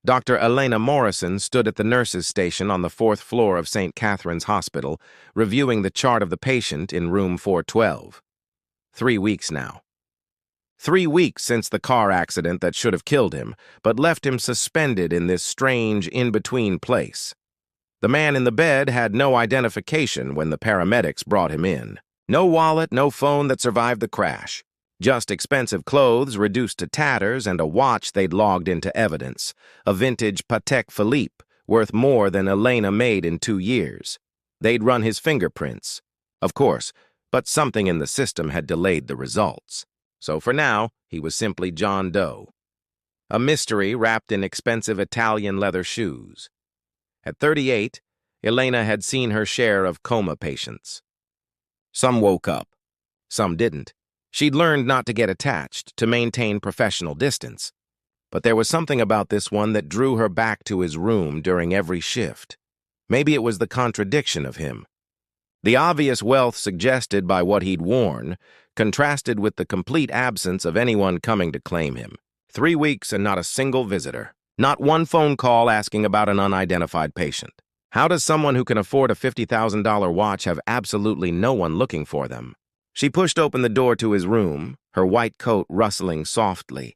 Dr. Elena Morrison stood at the nurse's station on the fourth floor of St. Catherine's Hospital, reviewing the chart of the patient in room 412. 3 weeks now. 3 weeks since the car accident that should have killed him, but left him suspended in this strange, in-between place. The man in the bed had no identification when the paramedics brought him in. No wallet, no phone that survived the crash. Just expensive clothes reduced to tatters and a watch they'd logged into evidence. A vintage Patek Philippe, worth more than Elena made in 2 years. They'd run his fingerprints. Of course, but something in the system had delayed the results. So for now, he was simply John Doe. A mystery wrapped in expensive Italian leather shoes. At 38, Elena had seen her share of coma patients. Some woke up. Some didn't. She'd learned not to get attached, to maintain professional distance. But there was something about this one that drew her back to his room during every shift. Maybe it was the contradiction of him. The obvious wealth suggested by what he'd worn contrasted with the complete absence of anyone coming to claim him. 3 weeks and not a single visitor. Not one phone call asking about an unidentified patient. How does someone who can afford a $50,000 watch have absolutely no one looking for them? She pushed open the door to his room, her white coat rustling softly.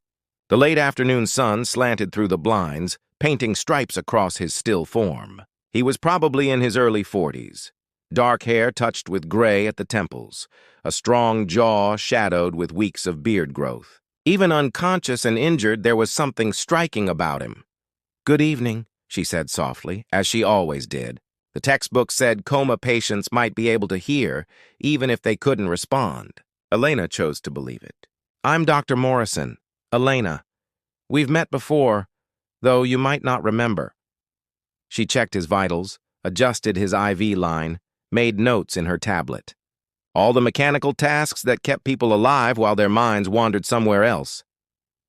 The late afternoon sun slanted through the blinds, painting stripes across his still form. He was probably in his early 40s. Dark hair touched with gray at the temples, a strong jaw shadowed with weeks of beard growth. Even unconscious and injured, there was something striking about him. "Good evening," she said softly, as she always did. The textbook said coma patients might be able to hear, even if they couldn't respond. Elena chose to believe it. "I'm Dr. Morrison. Elena. We've met before, though you might not remember." She checked his vitals, adjusted his IV line, made notes in her tablet. All the mechanical tasks that kept people alive while their minds wandered somewhere else.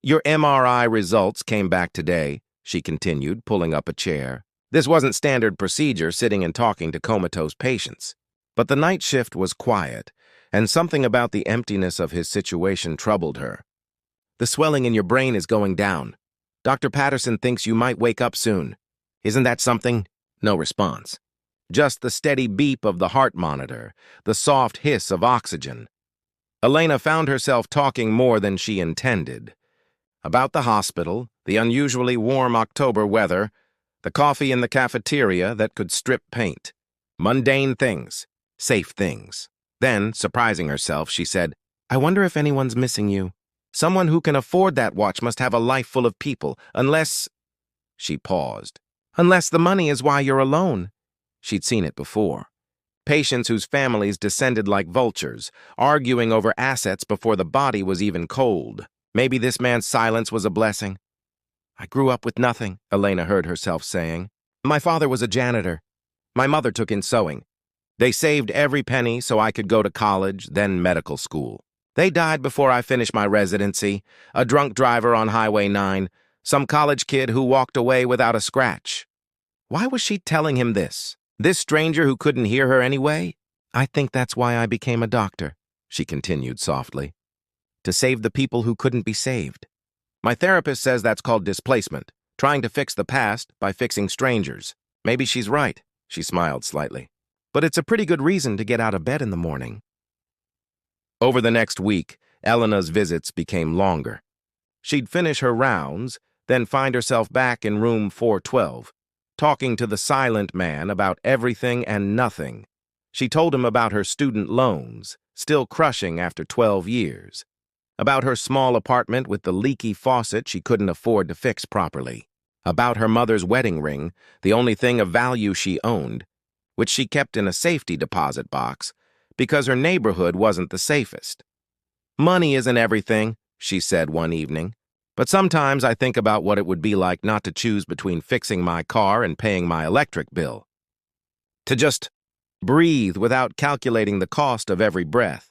"Your MRI results came back today," she continued, pulling up a chair. This wasn't standard procedure, sitting and talking to comatose patients. But the night shift was quiet, and something about the emptiness of his situation troubled her. "The swelling in your brain is going down. Dr. Patterson thinks you might wake up soon. Isn't that something?" No response. Just the steady beep of the heart monitor, the soft hiss of oxygen. Elena found herself talking more than she intended. About the hospital, the unusually warm October weather, the coffee in the cafeteria that could strip paint. Mundane things, safe things. Then, surprising herself, she said, "I wonder if anyone's missing you. Someone who can afford that watch must have a life full of people, unless—" She paused. "Unless the money is why you're alone." She'd seen it before. Patients whose families descended like vultures, arguing over assets before the body was even cold. Maybe this man's silence was a blessing. "I grew up with nothing," Elena heard herself saying. "My father was a janitor. My mother took in sewing. They saved every penny so I could go to college, then medical school. They died before I finished my residency, a drunk driver on Highway 9, some college kid who walked away without a scratch." Why was she telling him this? This stranger who couldn't hear her anyway? "I think that's why I became a doctor," she continued softly. "To save the people who couldn't be saved. My therapist says that's called displacement, trying to fix the past by fixing strangers. Maybe she's right," she smiled slightly. "But it's a pretty good reason to get out of bed in the morning." Over the next week, Elena's visits became longer. She'd finish her rounds, then find herself back in room 412, talking to the silent man about everything and nothing. She told him about her student loans, still crushing after 12 years. About her small apartment with the leaky faucet she couldn't afford to fix properly. About her mother's wedding ring, the only thing of value she owned, which she kept in a safety deposit box because her neighborhood wasn't the safest. "Money isn't everything," she said one evening. "But sometimes I think about what it would be like not to choose between fixing my car and paying my electric bill. To just breathe without calculating the cost of every breath."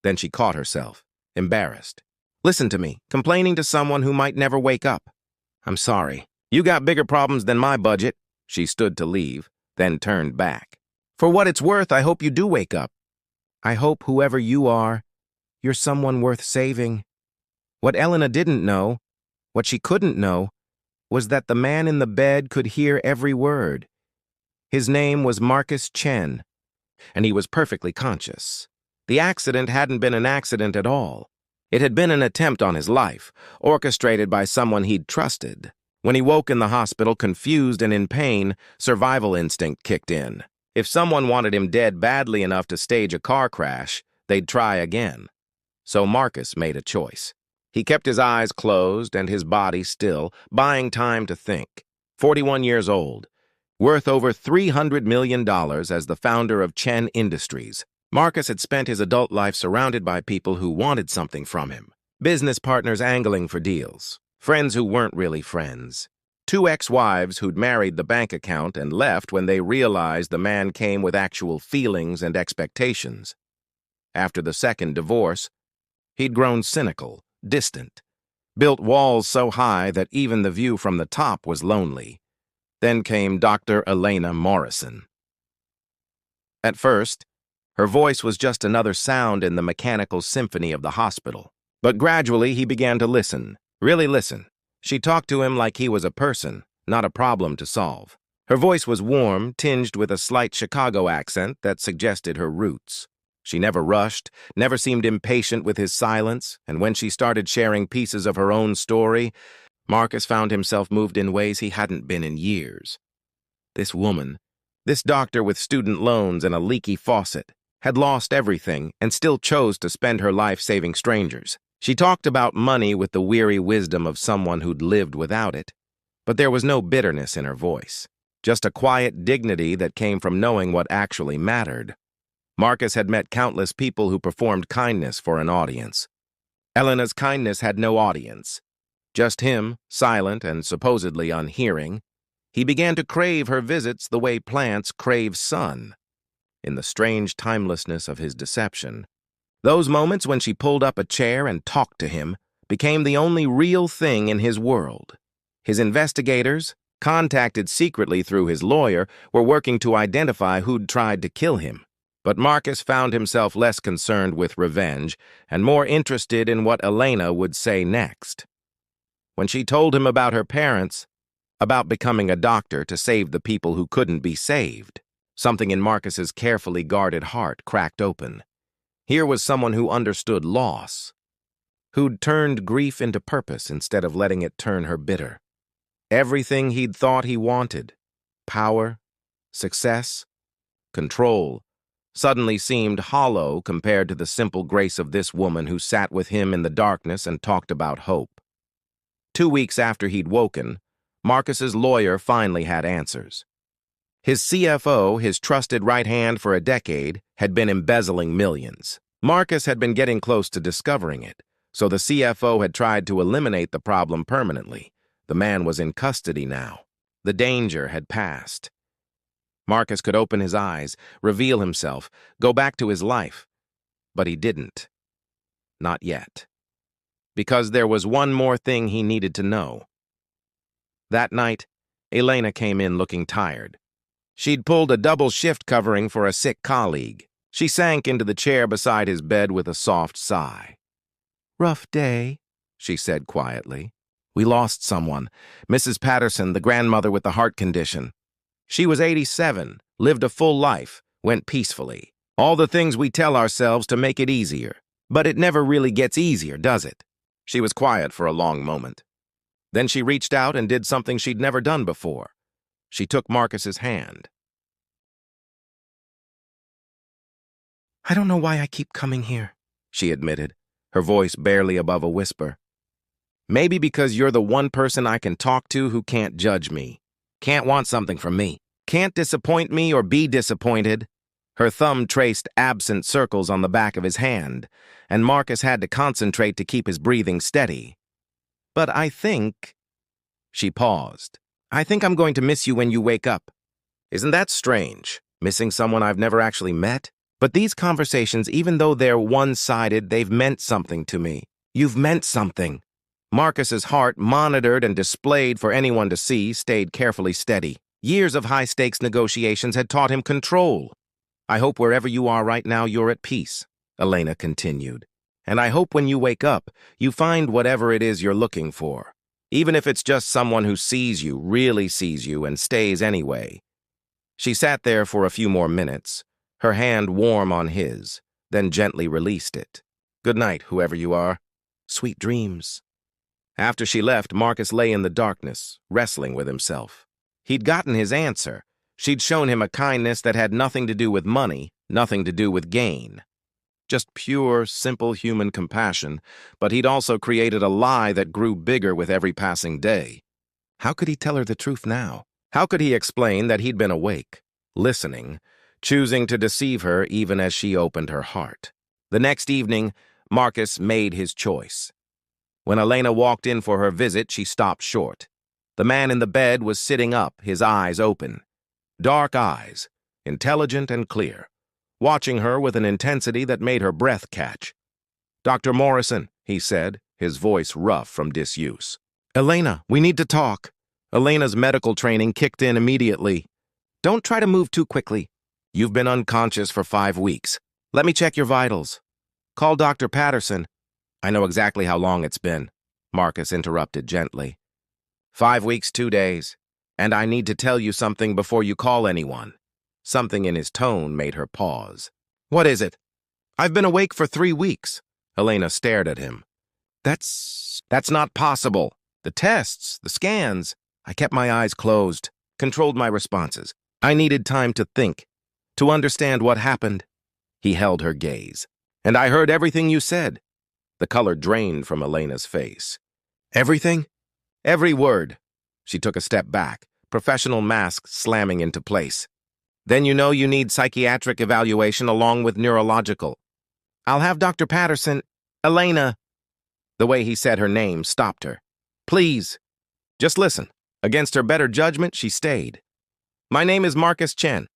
Then she caught herself, embarrassed. "Listen to me, complaining to someone who might never wake up. I'm sorry. You got bigger problems than my budget." She stood to leave, then turned back. "For what it's worth, I hope you do wake up. I hope whoever you are, you're someone worth saving." What Elena didn't know, what she couldn't know, was that the man in the bed could hear every word. His name was Marcus Chen, and he was perfectly conscious. The accident hadn't been an accident at all. It had been an attempt on his life, orchestrated by someone he'd trusted. When he woke in the hospital, confused and in pain, survival instinct kicked in. If someone wanted him dead badly enough to stage a car crash, they'd try again. So Marcus made a choice. He kept his eyes closed and his body still, buying time to think. 41 years old, worth over $300 million as the founder of Chen Industries, Marcus had spent his adult life surrounded by people who wanted something from him. Business partners angling for deals. Friends who weren't really friends. 2 ex-wives who'd married the bank account and left when they realized the man came with actual feelings and expectations. After the second divorce, he'd grown cynical, distant, built walls so high that even the view from the top was lonely. Then came Dr. Elena Morrison. At first, her voice was just another sound in the mechanical symphony of the hospital. But gradually he began to listen, really listen. She talked to him like he was a person, not a problem to solve. Her voice was warm, tinged with a slight Chicago accent that suggested her roots. She never rushed, never seemed impatient with his silence, and when she started sharing pieces of her own story, Marcus found himself moved in ways he hadn't been in years. This woman, this doctor with student loans and a leaky faucet, had lost everything and still chose to spend her life saving strangers. She talked about money with the weary wisdom of someone who'd lived without it, but there was no bitterness in her voice, just a quiet dignity that came from knowing what actually mattered. Marcus had met countless people who performed kindness for an audience. Elena's kindness had no audience. Just him, silent and supposedly unhearing. He began to crave her visits the way plants crave sun. In the strange timelessness of his deception, those moments when she pulled up a chair and talked to him became the only real thing in his world. His investigators, contacted secretly through his lawyer, were working to identify who'd tried to kill him. But Marcus found himself less concerned with revenge and more interested in what Elena would say next. When she told him about her parents, about becoming a doctor to save the people who couldn't be saved, something in Marcus's carefully guarded heart cracked open. Here was someone who understood loss, who'd turned grief into purpose instead of letting it turn her bitter. Everything he'd thought he wanted, power, success, control, suddenly seemed hollow compared to the simple grace of this woman who sat with him in the darkness and talked about hope. 2 weeks after he'd woken, Marcus's lawyer finally had answers. His CFO, his trusted right hand for a decade, had been embezzling millions. Marcus had been getting close to discovering it, so the CFO had tried to eliminate the problem permanently. The man was in custody now. The danger had passed. Marcus could open his eyes, reveal himself, go back to his life. But he didn't. Not yet. Because there was one more thing he needed to know. That night, Elena came in looking tired. She'd pulled a double shift covering for a sick colleague. She sank into the chair beside his bed with a soft sigh. "Rough day," she said quietly. "We lost someone. Mrs. Patterson, the grandmother with the heart condition. She was 87, lived a full life, went peacefully. All the things we tell ourselves to make it easier. But it never really gets easier, does it?" She was quiet for a long moment. Then she reached out and did something she'd never done before. She took Marcus's hand. "I don't know why I keep coming here," she admitted, her voice barely above a whisper. "Maybe because you're the one person I can talk to who can't judge me, can't want something from me, can't disappoint me or be disappointed." Her thumb traced absent circles on the back of his hand, and Marcus had to concentrate to keep his breathing steady. "But I think—" She paused. "I think I'm going to miss you when you wake up." Isn't that strange, missing someone I've never actually met? But these conversations, even though they're one-sided, they've meant something to me. You've meant something. Marcus's heart, monitored and displayed for anyone to see, stayed carefully steady. Years of high-stakes negotiations had taught him control. "I hope wherever you are right now you're at peace," Elena continued. "And I hope when you wake up, you find whatever it is you're looking for. even if it's just someone who sees you, really sees you, and stays anyway. She sat there for a few more minutes, her hand warm on his, then gently released it. Good night, whoever you are. Sweet dreams. After she left, Marcus lay in the darkness, wrestling with himself. He'd gotten his answer. She'd shown him a kindness that had nothing to do with money, nothing to do with gain. Just pure, simple human compassion, but he'd also created a lie that grew bigger with every passing day. How could he tell her the truth now? How could he explain that he'd been awake, listening, choosing to deceive her even as she opened her heart? The next evening, Marcus made his choice. When Elena walked in for her visit, she stopped short. The man in the bed was sitting up, his eyes open. Dark eyes, intelligent and clear, watching her with an intensity that made her breath catch. "Dr. Morrison," he said, his voice rough from disuse. "Elena, we need to talk." Elena's medical training kicked in immediately. "Don't try to move too quickly. You've been unconscious for 5 weeks. Let me check your vitals. Call Dr. Patterson." "I know exactly how long it's been," Marcus interrupted gently. 5 weeks, 2 days. And I need to tell you something before you call anyone. Something in his tone made her pause. "What is it?" "I've been awake for 3 weeks. Elena stared at him. That's not possible. The tests, the scans. I kept my eyes closed, controlled my responses. I needed time to think, to understand what happened. He held her gaze. "And I heard everything you said." The color drained from Elena's face. "Everything?" "Every word." She took a step back, professional mask slamming into place. "Then you know you need psychiatric evaluation along with neurological. I'll have Dr. Patterson." "Elena." The way he said her name stopped her. "Please. Just listen." Against her better judgment, she stayed. "My name is Marcus Chen.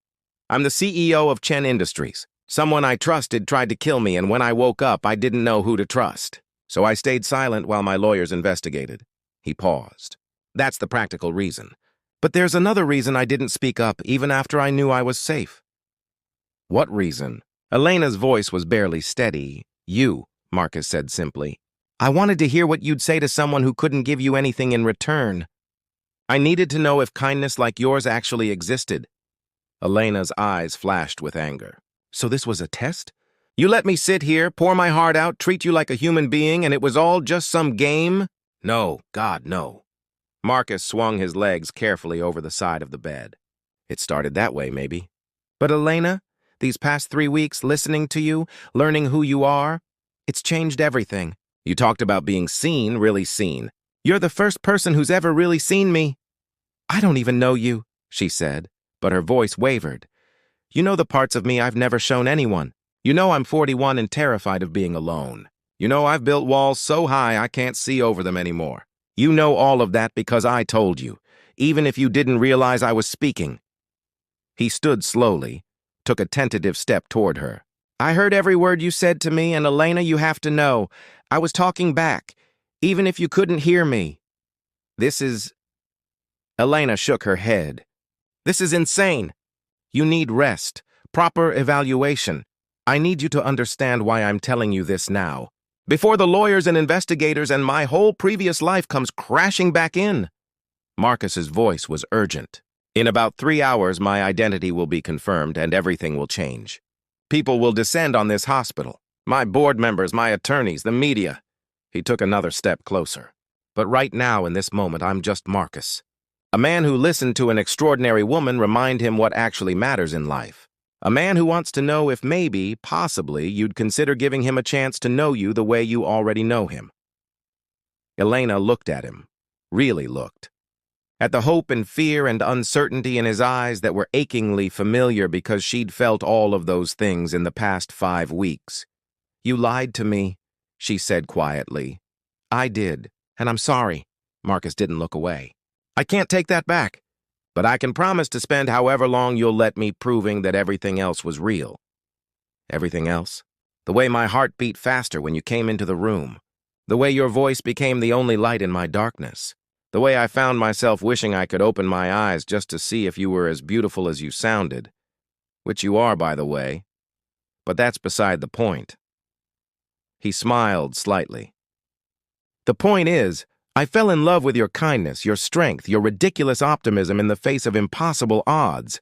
I'm the CEO of Chen Industries. Someone I trusted tried to kill me, and when I woke up, I didn't know who to trust. So I stayed silent while my lawyers investigated." He paused. "That's the practical reason. But there's another reason I didn't speak up, even after I knew I was safe." "What reason?" Elena's voice was barely steady. "You," Marcus said simply. "I wanted to hear what you'd say to someone who couldn't give you anything in return. I needed to know if kindness like yours actually existed." Elena's eyes flashed with anger. "So this was a test? You let me sit here, pour my heart out, treat you like a human being, and it was all just some game?" "No, God, no." Marcus swung his legs carefully over the side of the bed. "It started that way, maybe. But Elena, these past 3 weeks, listening to you, learning who you are, it's changed everything. You talked about being seen, really seen. You're the first person who's ever really seen me." "I don't even know you," she said, but her voice wavered. "You know the parts of me I've never shown anyone. You know I'm 41 and terrified of being alone. You know I've built walls so high I can't see over them anymore. You know all of that because I told you, even if you didn't realize I was speaking." He stood slowly, took a tentative step toward her. "I heard every word you said to me, and Elena, you have to know, I was talking back, even if you couldn't hear me. This is..." Elena shook her head. "This is insane. You need rest, proper evaluation. I need you to understand why I'm telling you this now, before the lawyers and investigators and my whole previous life comes crashing back in." Marcus's voice was urgent. "In about 3 hours, my identity will be confirmed and everything will change. People will descend on this hospital. My board members, my attorneys, the media." He took another step closer. "But right now, in this moment, I'm just Marcus. A man who listened to an extraordinary woman remind him what actually matters in life. A man who wants to know if maybe, possibly, you'd consider giving him a chance to know you the way you already know him." Elena looked at him, really looked. At the hope and fear and uncertainty in his eyes that were achingly familiar because she'd felt all of those things in the past 5 weeks. "You lied to me," she said quietly. "I did, and I'm sorry." Marcus didn't look away. "I can't take that back, but I can promise to spend however long you'll let me proving that everything else was real." "Everything else?" "The way my heart beat faster when you came into the room. The way your voice became the only light in my darkness. The way I found myself wishing I could open my eyes just to see if you were as beautiful as you sounded. Which you are, by the way. But that's beside the point." He smiled slightly. "The point is, I fell in love with your kindness, your strength, your ridiculous optimism in the face of impossible odds.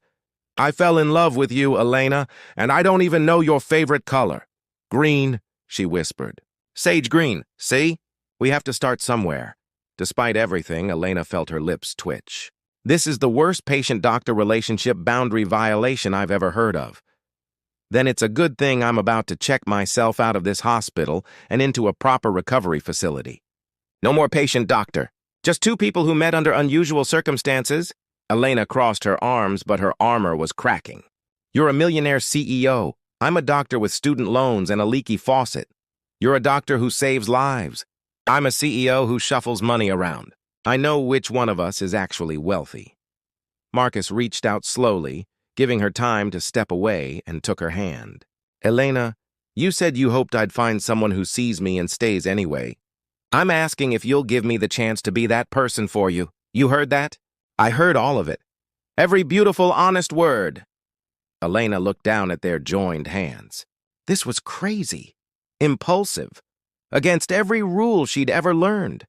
I fell in love with you, Elena, and I don't even know your favorite color. Green, she whispered. Sage green, see? We have to start somewhere. Despite everything, Elena felt her lips twitch. This is the worst patient-doctor relationship boundary violation I've ever heard of. Then it's a good thing I'm about to check myself out of this hospital and into a proper recovery facility. No more patient-doctor. Just two people who met under unusual circumstances. Elena crossed her arms, but her armor was cracking. You're a millionaire CEO. I'm a doctor with student loans and a leaky faucet. You're a doctor who saves lives. I'm a CEO who shuffles money around. I know which one of us is actually wealthy. Marcus reached out slowly, giving her time to step away, and took her hand. Elena, you said you hoped I'd find someone who sees me and stays anyway. I'm asking if you'll give me the chance to be that person for you. You heard that? I heard all of it. Every beautiful, honest word. Elena looked down at their joined hands. This was crazy, impulsive, against every rule she'd ever learned.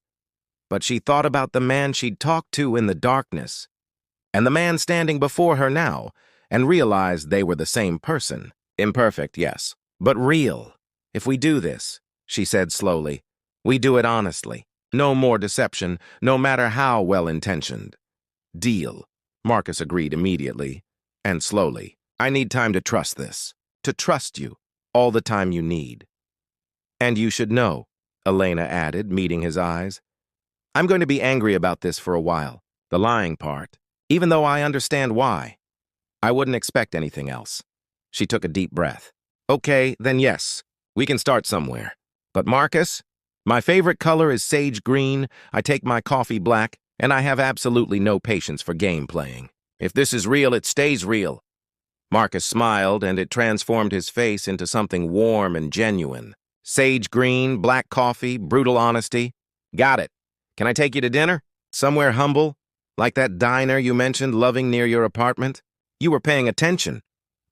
But she thought about the man she'd talked to in the darkness, and the man standing before her now, and realized they were the same person. Imperfect, yes, but real. If we do this, she said slowly, we do it honestly. No more deception, no matter how well-intentioned. Deal. Marcus agreed immediately, and slowly. I need time to trust this. To trust you. All the time you need. And you should know, Elena added, meeting his eyes. I'm going to be angry about this for a while, the lying part, even though I understand why. I wouldn't expect anything else. She took a deep breath. Okay, then yes, we can start somewhere. But Marcus, my favorite color is sage green, I take my coffee black, and I have absolutely no patience for game playing. If this is real, it stays real. Marcus smiled, and it transformed his face into something warm and genuine. Sage green, black coffee, brutal honesty. Got it. Can I take you to dinner? Somewhere humble? Like that diner you mentioned loving near your apartment? You were paying attention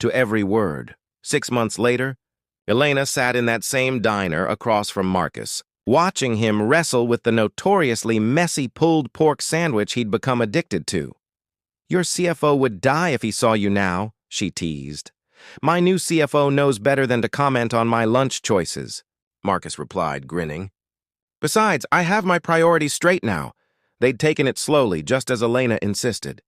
to every word. 6 months later, Elena sat in that same diner across from Marcus, watching him wrestle with the notoriously messy pulled pork sandwich he'd become addicted to. Your CFO would die if he saw you now, she teased. My new CFO knows better than to comment on my lunch choices, Marcus replied, grinning. Besides, I have my priorities straight now. They'd taken it slowly, just as Elena insisted.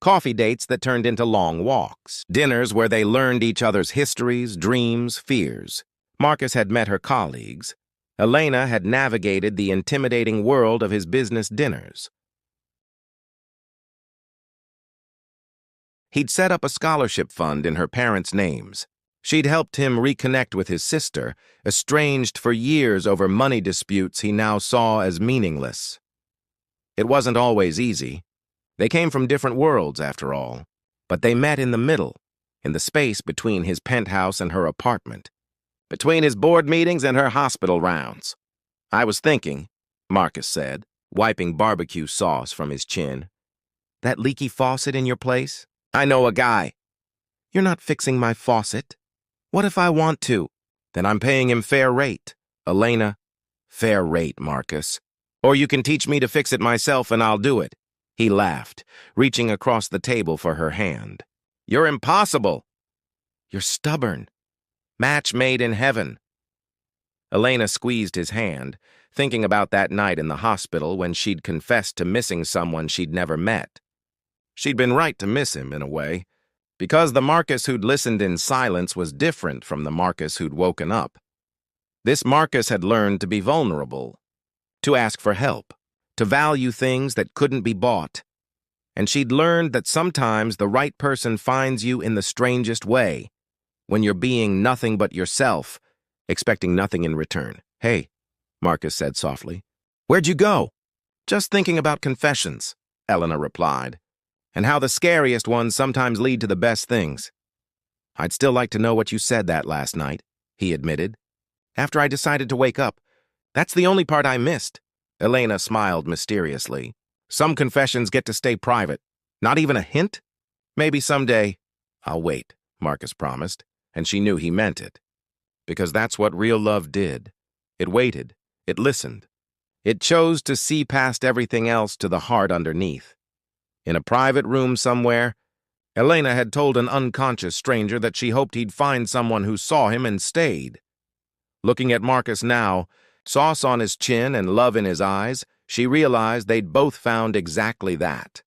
Coffee dates that turned into long walks. Dinners where they learned each other's histories, dreams, fears. Marcus had met her colleagues. Elena had navigated the intimidating world of his business dinners. He'd set up a scholarship fund in her parents' names. She'd helped him reconnect with his sister, estranged for years over money disputes he now saw as meaningless. It wasn't always easy. They came from different worlds, after all. But they met in the middle, in the space between his penthouse and her apartment, between his board meetings and her hospital rounds. I was thinking, Marcus said, wiping barbecue sauce from his chin. That leaky faucet in your place? I know a guy. You're not fixing my faucet. What if I want to? Then I'm paying him fair rate. Elena, fair rate, Marcus. Or you can teach me to fix it myself and I'll do it. He laughed, reaching across the table for her hand. You're impossible. You're stubborn. Match made in heaven. Elena squeezed his hand, thinking about that night in the hospital when she'd confessed to missing someone she'd never met. She'd been right to miss him, in a way, because the Marcus who'd listened in silence was different from the Marcus who'd woken up. This Marcus had learned to be vulnerable, to ask for help, to value things that couldn't be bought. And she'd learned that sometimes the right person finds you in the strangest way, when you're being nothing but yourself, expecting nothing in return. Hey, Marcus said softly. Where'd you go? Just thinking about confessions, Elena replied, and how the scariest ones sometimes lead to the best things. I'd still like to know what you said that last night, he admitted. After I decided to wake up, that's the only part I missed. Elena smiled mysteriously. Some confessions get to stay private. Not even a hint? Maybe someday. I'll wait, Marcus promised, and she knew he meant it. Because that's what real love did. It waited. It listened. It chose to see past everything else to the heart underneath. In a private room somewhere, Elena had told an unconscious stranger that she hoped he'd find someone who saw him and stayed. Looking at Marcus now, sauce on his chin and love in his eyes, she realized they'd both found exactly that.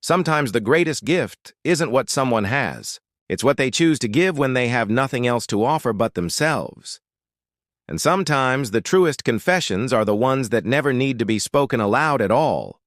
Sometimes the greatest gift isn't what someone has. It's what they choose to give when they have nothing else to offer but themselves. And sometimes the truest confessions are the ones that never need to be spoken aloud at all.